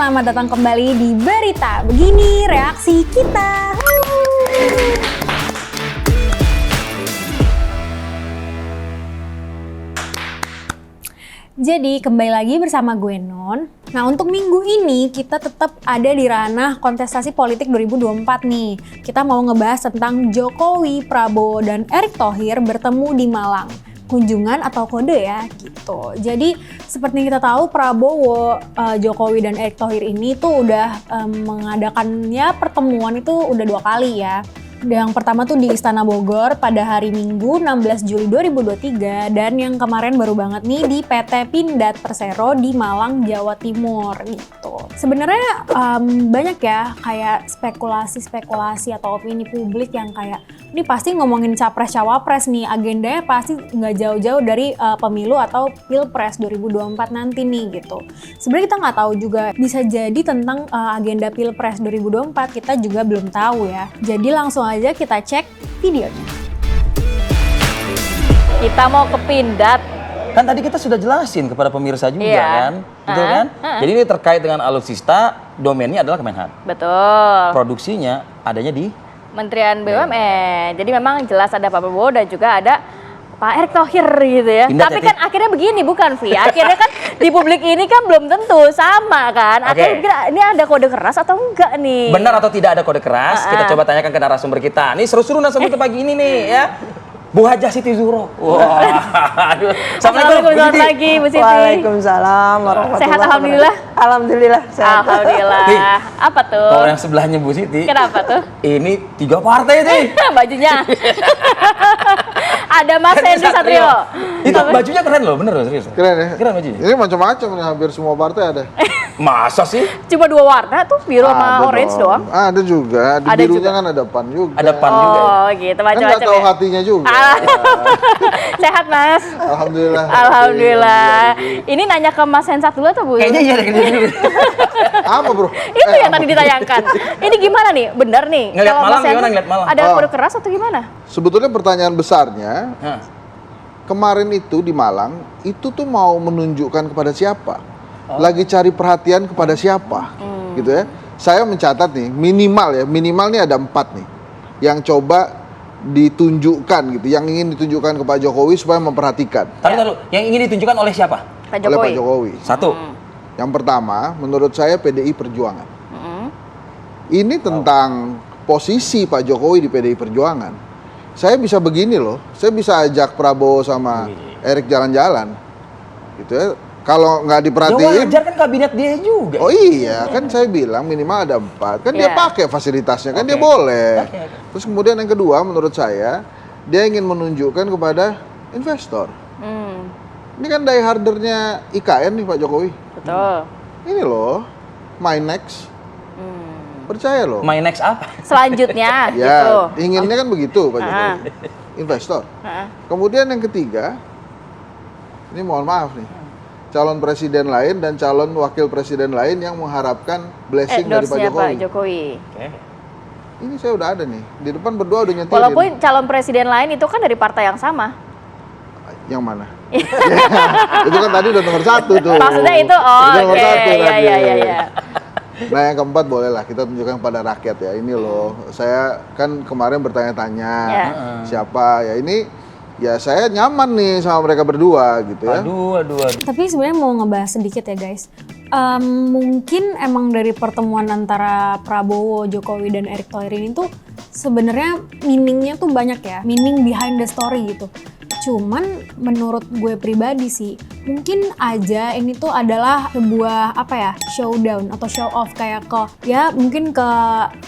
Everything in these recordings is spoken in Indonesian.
selamat datang kembali di Berita Begini Reaksi Kita. Jadi kembali lagi bersama gue Non. Nah untuk minggu ini kita tetap ada di ranah kontestasi politik 2024 nih. Kita mau ngebahas tentang Jokowi, Prabowo, dan Erick Thohir bertemu di Malang. Kunjungan atau kode ya gitu. Jadi seperti yang kita tahu Prabowo, Jokowi dan Erick Thohir ini tuh udah mengadakannya pertemuan itu udah 2 kali ya. Yang pertama tuh di Istana Bogor pada hari Minggu 16 Juli 2023 dan yang kemarin baru banget nih di PT Pindad Persero di Malang, Jawa Timur gitu. Sebenarnya banyak ya kayak spekulasi atau opini publik yang kayak ini pasti ngomongin capres-cawapres nih, agendanya pasti nggak jauh-jauh dari pemilu atau pilpres 2024 nanti nih gitu. Sebenarnya kita nggak tahu juga, bisa jadi tentang agenda pilpres 2024 kita juga belum tahu ya. Jadi langsung aja kita cek videonya. Kita mau ke Pindad. Kan tadi kita sudah jelasin kepada pemirsa juga kan, betul kan? Jadi ini terkait dengan alutsista, domainnya adalah Kemenhan. Betul. Produksinya adanya di Kementerian BUMN. Jadi memang jelas ada Pak Prabowo dan juga ada Pak Erick Thohir gitu ya. Pindad Tapi ya, kan akhirnya begini bukan Vi? Akhirnya kan di publik ini kan belum tentu sama kan. Akhirnya kira ini ada kode keras atau enggak nih? Benar atau tidak ada kode keras? Kita coba tanyakan ke narasumber kita. Nih seru-seru narasumber pagi ini nih ya. Bu Hajah Siti Zuhro. Wah. Aduh. Assalamualaikum selamat pagi Bu Siti. Waalaikumsalam warahmatullahi Sehat alhamdulillah. Alhamdulillah sehat. Alhamdulillah. Apa tuh? Kalau yang sebelahnya Bu Siti. Kenapa tuh? Ini 3 partai nih. Bajunya. Ada Mas Hendy Satrio. Itu bajunya keren loh, bener loh serius. Keren ya? Keren bajunya. Ini macam-macam nih, hampir semua partai ada. Masa sih? Cuma 2 warna tuh, biru sama Ada orange dong. doang. Ada juga, di Ada birunya juga. kan ada PAN juga. Ada PAN juga. Oh gitu, Kan macam-macam nggak tahu ya. hatinya juga. Sehat Mas. Alhamdulillah. Alhamdulillah. Ini nanya ke Mas Hensat dulu atau Bu? Kayaknya iya deh. Apa bro? Itu yang tadi ditayangkan. Ini gimana nih? Benar nih. Ngeliat Kalau Malang Mas Hensat gimana ngeliat Malang? Ada Oh. kode keras atau gimana? Sebetulnya pertanyaan besarnya, Hah. kemarin itu di Malang, itu tuh mau menunjukkan kepada siapa? Lagi cari perhatian kepada siapa? Gitu ya. Saya mencatat nih, minimal nih ada 4 nih. Yang coba ditunjukkan gitu, yang ingin ditunjukkan ke Pak Jokowi supaya memperhatikan. Taruh, yang ingin ditunjukkan oleh siapa? Pak Oleh Jokowi. Pak Jokowi. Satu. Yang pertama, menurut saya PDI Perjuangan. Ini tentang posisi Pak Jokowi di PDI Perjuangan. Saya bisa begini loh, saya bisa ajak Prabowo sama Erick jalan-jalan, gitu ya. Kalau nggak Ya diperhatiin, wajar kan kabinet dia juga. oh iya, kan saya bilang minimal ada 4. Kan dia Iya. pakai fasilitasnya, kan Oke. dia boleh. Oke. Terus kemudian yang kedua, menurut saya, dia ingin menunjukkan kepada investor. Ini kan diehardernya IKN nih Pak Jokowi. Betul. Ini loh, My Next. Percaya loh. My next apa? Selanjutnya Ya, gitu. inginnya kan begitu Pak Jokowi. Investor. Kemudian yang ketiga, ini mohon maaf nih, calon presiden lain dan calon wakil presiden lain yang mengharapkan blessing dari Pak Endorse-nya Jokowi. Pak Jokowi. Oke. Ini saya udah ada nih, di depan berdua udah nyetirin. Walaupun calon presiden lain itu kan dari partai yang sama. Yang mana? Itu kan tadi udah nomor 1 tuh. Maksudnya itu, oh Itu nomor oke, 1 iya, tadi. iya. Nah yang keempat bolehlah kita tunjukkan pada rakyat ya. Ini loh, saya kan kemarin bertanya-tanya Ya. siapa ya ini. Ya saya nyaman nih sama mereka berdua gitu ya. Aduh. Tapi sebenarnya mau ngebahas sedikit ya guys. Mungkin emang dari pertemuan antara Prabowo, Jokowi, dan Erick Thohir ini tuh sebenarnya meaningnya tuh banyak ya. Meaning behind the story gitu. Cuman menurut gue pribadi sih, mungkin aja ini tuh adalah sebuah apa ya, showdown atau show off kayak ke ya mungkin ke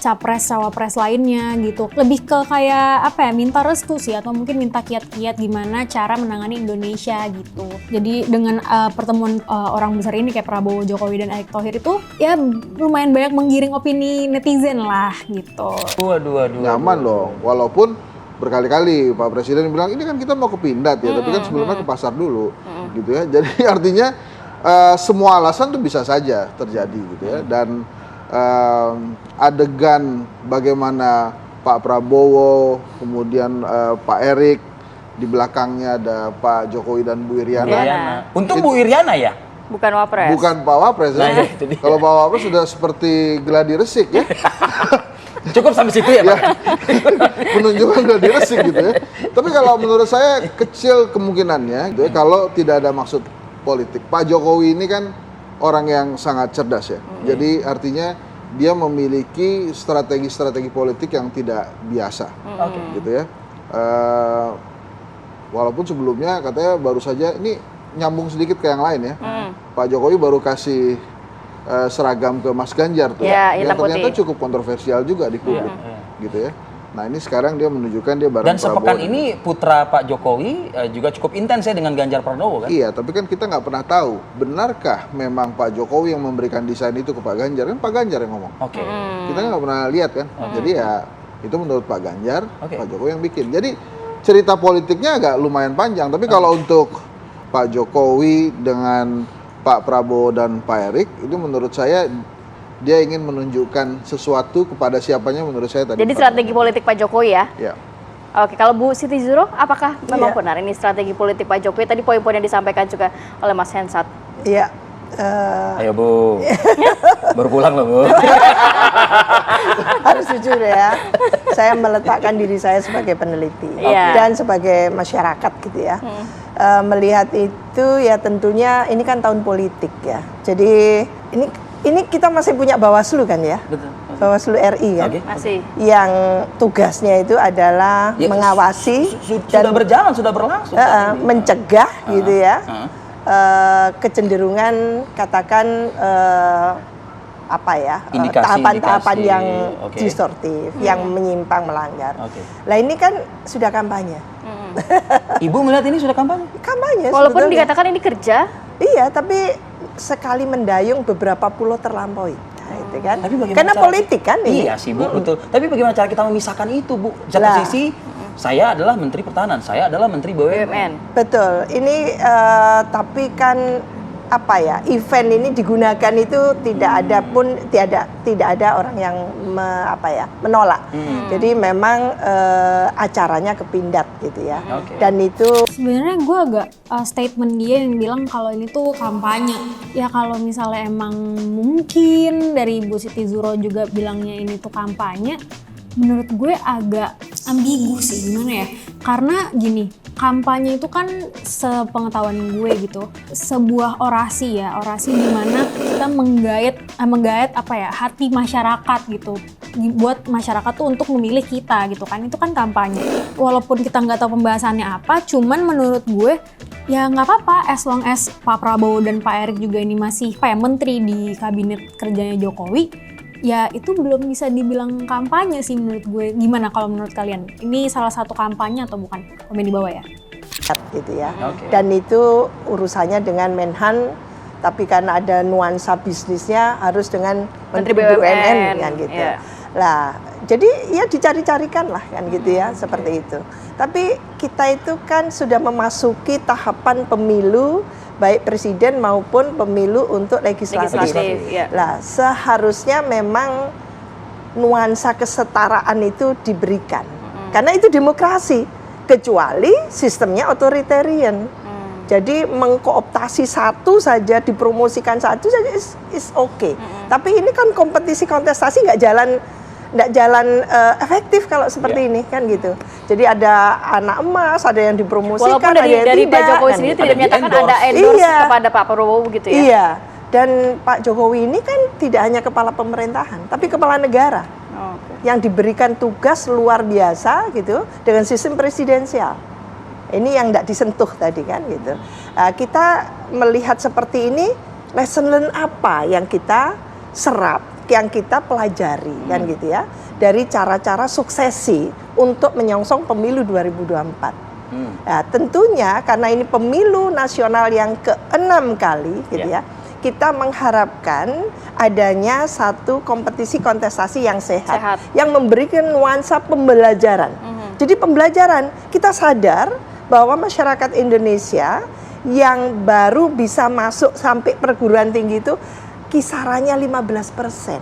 capres cawapres lainnya gitu. Lebih ke kayak apa ya, minta restu sih atau mungkin minta kiat-kiat gimana cara menangani Indonesia gitu. Jadi dengan pertemuan orang besar ini kayak Prabowo, Jokowi, dan Erick Thohir itu ya lumayan banyak menggiring opini netizen lah gitu. Aduh. Nyaman dong, walaupun berkali-kali Pak Presiden bilang ini kan kita mau ke Pindad ya, tapi kan sebelumnya ke pasar dulu, gitu ya. Jadi artinya semua alasan tuh bisa saja terjadi gitu ya. Dan adegan bagaimana Pak Prabowo, kemudian Pak Erick, di belakangnya ada Pak Jokowi dan Bu Iriana. Untung Bu Iriana ya. Bukan Wapres. Bukan Pak Wapres ya. Nah, itu dia. Kalau Pak Wapres sudah seperti gladi resik ya. Cukup sampai situ ya, Pak? Menunjukkan gladi resik gitu ya. Tapi kalau menurut saya kecil kemungkinannya gitu ya, kalau tidak ada maksud politik. Pak Jokowi ini kan orang yang sangat cerdas ya. Jadi artinya dia memiliki strategi-strategi politik yang tidak biasa, gitu ya. Walaupun sebelumnya katanya baru saja ini nyambung sedikit ke yang lain ya. Pak Jokowi baru kasih seragam ke Mas Ganjar tuh, Ya, yang hitam ternyata putih. cukup kontroversial juga di publik, gitu ya. Nah ini sekarang dia menunjukkan dia bareng Dan sepekan Prabowo. ini putra Pak Jokowi juga cukup intens ya dengan Ganjar Pranowo kan? Iya, tapi kan kita nggak pernah tahu benarkah memang Pak Jokowi yang memberikan desain itu ke Pak Ganjar, kan Pak Ganjar yang ngomong. Oke. Kita nggak pernah lihat kan. Jadi ya itu menurut Pak Ganjar, Oke. Pak Jokowi yang bikin. Jadi cerita politiknya agak lumayan panjang. Tapi kalau untuk Pak Jokowi dengan Pak Prabowo dan Pak Erik, itu menurut saya dia ingin menunjukkan sesuatu kepada siapanya menurut saya tadi. Jadi strategi politik Pak Jokowi ya. Ya. Oke, kalau Bu Siti Zuro, apakah memang Iya. benar ini strategi politik Pak Jokowi? Tadi poin-poin yang disampaikan juga oleh Mas Hensat. Iya. Ayo Bu, baru pulang loh Bu. Harus jujur ya, saya meletakkan diri saya sebagai peneliti Iya. dan sebagai masyarakat gitu ya. Melihat itu ya tentunya ini kan tahun politik ya. Jadi ini kita masih punya Bawaslu kan ya, Betul. Bawaslu RI kan, Oke. Masih. yang tugasnya itu adalah Ya, mengawasi Sudah berjalan, sudah berlangsung. saat ini. mencegah gitu ya. Heeh. Kecenderungan katakan apa ya Indikasi, tahapan-tahapan indikasi. yang Oke. distortif, yang menyimpang melanggar. Oke. Lah ini kan sudah kampanye, Ibu melihat ini sudah kampanye? kampanye. Walaupun sebetulnya. dikatakan ini kerja, Iya, tapi sekali mendayung beberapa pulau terlampaui. Nah, itu kan. Tapi bagaimana Karena cara politik kan ini. Iya sih Bu, betul. Tapi bagaimana cara kita memisahkan itu Bu? Satu Lah. sisi, saya adalah Menteri Pertahanan, saya adalah Menteri BUMN. BUMN. Betul. Ini tapi kan apa ya, event ini digunakan itu tidak ada orang yang menolak. Jadi memang acaranya kepindat gitu ya. Oke. Dan itu Sebenarnya gue agak statement dia yang bilang kalau ini tuh kampanye. Ya kalau misalnya emang mungkin dari Bu Siti Zuro juga bilangnya ini tuh kampanye, menurut gue agak ambigu sih, gimana ya? Karena gini, kampanye itu kan sepengetahuan gue gitu, sebuah orasi ya, orasi di mana kita menggait apa ya, hati masyarakat gitu, buat masyarakat tuh untuk memilih kita gitu kan, itu kan kampanye. Walaupun kita nggak tahu pembahasannya apa, cuman menurut gue ya nggak apa-apa, as long as Pak Prabowo dan Pak Erik juga ini masih menteri di kabinet kerjanya Jokowi, ya itu belum bisa dibilang kampanye sih menurut gue. Gimana kalau menurut kalian? Ini salah satu kampanye atau bukan? Komen di bawah ya. gitu ya. Oke. Dan itu urusannya dengan Menhan, tapi karena ada nuansa bisnisnya harus dengan Menteri Menteri BUMN, kan gitu. iya. Lah, jadi ya dicari-carikan lah kan gitu ya, seperti itu. Tapi kita itu kan sudah memasuki tahapan pemilu baik presiden maupun pemilu untuk legislatif. Legislatif, ya. Lah, seharusnya memang nuansa kesetaraan itu diberikan. Karena itu demokrasi, kecuali sistemnya otoritarian. Jadi mengkooptasi satu saja, dipromosikan satu saja is okay. Tapi ini kan kompetisi kontestasi nggak jalan efektif kalau seperti ini kan gitu. Jadi ada anak emas, ada yang dipromosikan, walaupun ada yang dari tidak. Pak Jokowi kan sendiri gitu. tidak Ada menyatakan di-endorse. ada endorse Iya. kepada Pak Prabowo gitu ya. Iya. Dan Pak Jokowi ini kan tidak hanya kepala pemerintahan, tapi kepala negara Oke. yang diberikan tugas luar biasa gitu dengan sistem presidensial. Ini yang tidak disentuh tadi kan gitu. Kita melihat seperti ini, lesson learn apa yang kita serap, yang kita pelajari kan gitu ya, dari cara-cara suksesi untuk menyongsong pemilu 2024. Nah, tentunya karena ini pemilu nasional yang ke-6 kali gitu ya, kita mengharapkan adanya satu kompetisi kontestasi yang sehat. Yang memberikan nuansa pembelajaran. Jadi pembelajaran, kita sadar bahwa masyarakat Indonesia yang baru bisa masuk sampai perguruan tinggi itu kisarannya 15%.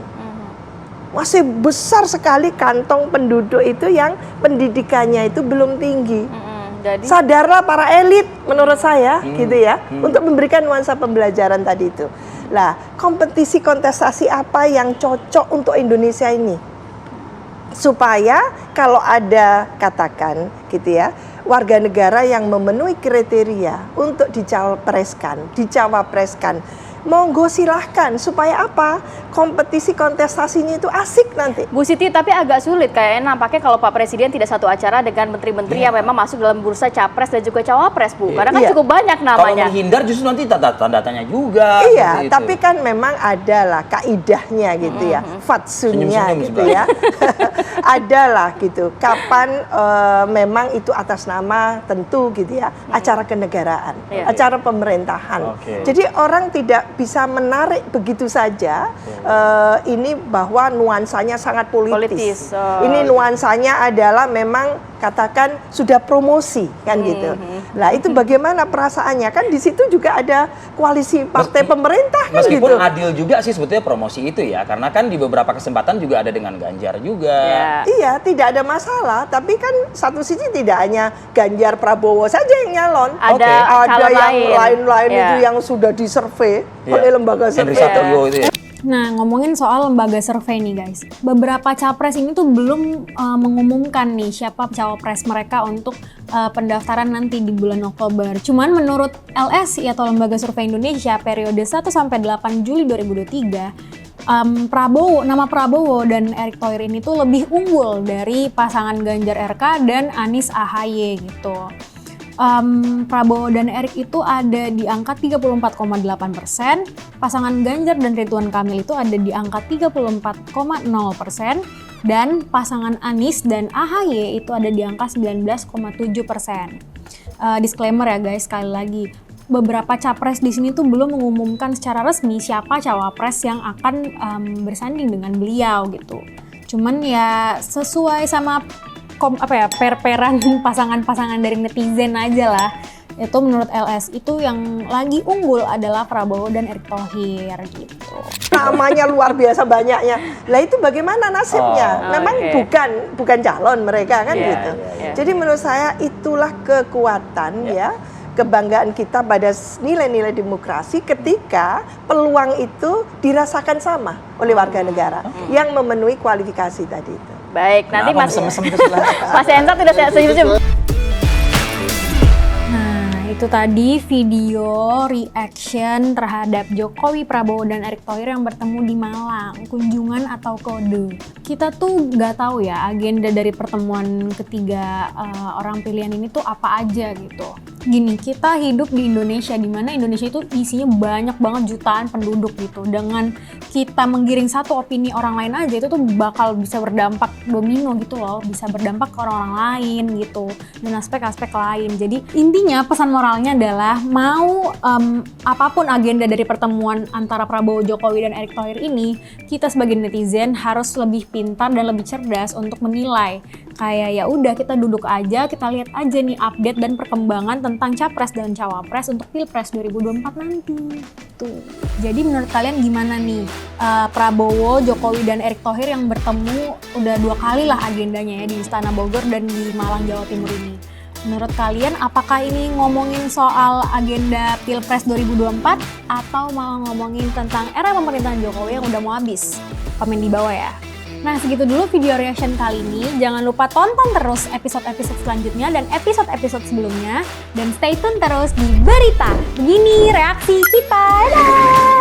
Masih besar sekali kantong penduduk itu yang pendidikannya itu belum tinggi. Jadi Sadarlah para elit menurut saya gitu ya, untuk memberikan nuansa pembelajaran tadi itu. Lah, kompetisi kontestasi apa yang cocok untuk Indonesia ini? Supaya kalau ada katakan gitu ya, warga negara yang memenuhi kriteria untuk dicawapreskan, monggo silahkan, supaya apa? Kompetisi kontestasinya itu asik nanti. Bu Siti, tapi agak sulit kayaknya nampaknya kalau Pak Presiden tidak satu acara dengan menteri-menteri yang memang masuk dalam bursa capres dan juga cawapres, Bu. Karena kan cukup banyak Kalau namanya. menghindar justru nanti tanda tanya juga. Iya, seperti itu. tapi kan memang ada lah kaidahnya gitu ya, fatsunnya Senyum-senyum gitu ya. Ada lah gitu, kapan memang itu atas nama tentu gitu ya, acara kenegaraan, acara pemerintahan. Jadi orang tidak bisa menarik begitu saja ini bahwa nuansanya sangat politis. Ini nuansanya adalah memang katakan sudah promosi kan gitu. Nah, itu bagaimana perasaannya? Kan di situ juga ada koalisi partai pemerintah kan Meskipun gitu. adil juga sih sebetulnya promosi itu ya, karena kan di beberapa kesempatan juga ada dengan Ganjar juga. Iya, tidak ada masalah. Tapi kan satu sisi tidak hanya Ganjar Prabowo saja yang nyalon. Ada calon yang lain. lain-lain Ya. itu yang sudah disurvei oleh lembaga Henry survei. Satrio itu ya. Nah, ngomongin soal lembaga survei nih guys. Beberapa capres ini tuh belum mengumumkan nih siapa cawapres mereka untuk pendaftaran nanti di bulan Oktober. Cuman menurut LSI atau Lembaga Survei Indonesia periode 1 sampai 8 Juli 2023, nama Prabowo dan Erick Thohir ini tuh lebih unggul dari pasangan Ganjar RK dan Anies AHY gitu. Prabowo dan Erick itu ada di angka 34,8%, pasangan Ganjar dan Ridwan Kamil itu ada di angka 34,0%, dan pasangan Anies dan AHY itu ada di angka 19,7%. Disclaimer ya guys, sekali lagi, beberapa capres di sini tuh belum mengumumkan secara resmi siapa cawapres yang akan bersanding dengan beliau gitu. Cuman ya sesuai sama per-peran pasangan-pasangan dari netizen aja lah. Itu menurut LS itu yang lagi unggul adalah Prabowo dan Erick Thohir gitu. Namanya luar biasa banyaknya. Lah itu bagaimana nasibnya? Memang bukan calon mereka kan gitu. Jadi menurut saya itulah kekuatan ya, kebanggaan kita pada nilai-nilai demokrasi ketika peluang itu dirasakan sama oleh warga negara yang memenuhi kualifikasi tadi itu. Baik, nanti Kenapa mesem-mesem itu sebelah? Mas Ensa tidak senyum-senyum. Itu tadi video reaction terhadap Jokowi, Prabowo, dan Erick Thohir yang bertemu di Malang, kunjungan atau kode. Kita tuh nggak tahu ya agenda dari pertemuan ketiga orang pilihan ini tuh apa aja gitu. Gini, kita hidup di Indonesia, di mana Indonesia itu isinya banyak banget jutaan penduduk gitu. Dengan kita menggiring satu opini orang lain aja itu tuh bakal bisa berdampak domino gitu loh, bisa berdampak ke orang-orang lain gitu, dan aspek-aspek lain. Jadi intinya pesan moralnya adalah mau apapun agenda dari pertemuan antara Prabowo, Jokowi, dan Erick Thohir ini, kita sebagai netizen harus lebih pintar dan lebih cerdas untuk menilai. Kayak ya udah kita duduk aja, kita lihat aja nih update dan perkembangan tentang capres dan cawapres untuk Pilpres 2024 nanti. Tuh. Jadi menurut kalian gimana nih Prabowo, Jokowi, dan Erick Thohir yang bertemu udah 2 kali lah agendanya ya di Istana Bogor dan di Malang, Jawa Timur ini. Menurut kalian apakah ini ngomongin soal agenda Pilpres 2024 atau malah ngomongin tentang era pemerintahan Jokowi yang udah mau habis? Komen di bawah ya. Nah, segitu dulu video reaction kali ini. Jangan lupa tonton terus episode-episode selanjutnya dan episode-episode sebelumnya. Dan stay tune terus di Berita. Begini reaksi kita. Dadah!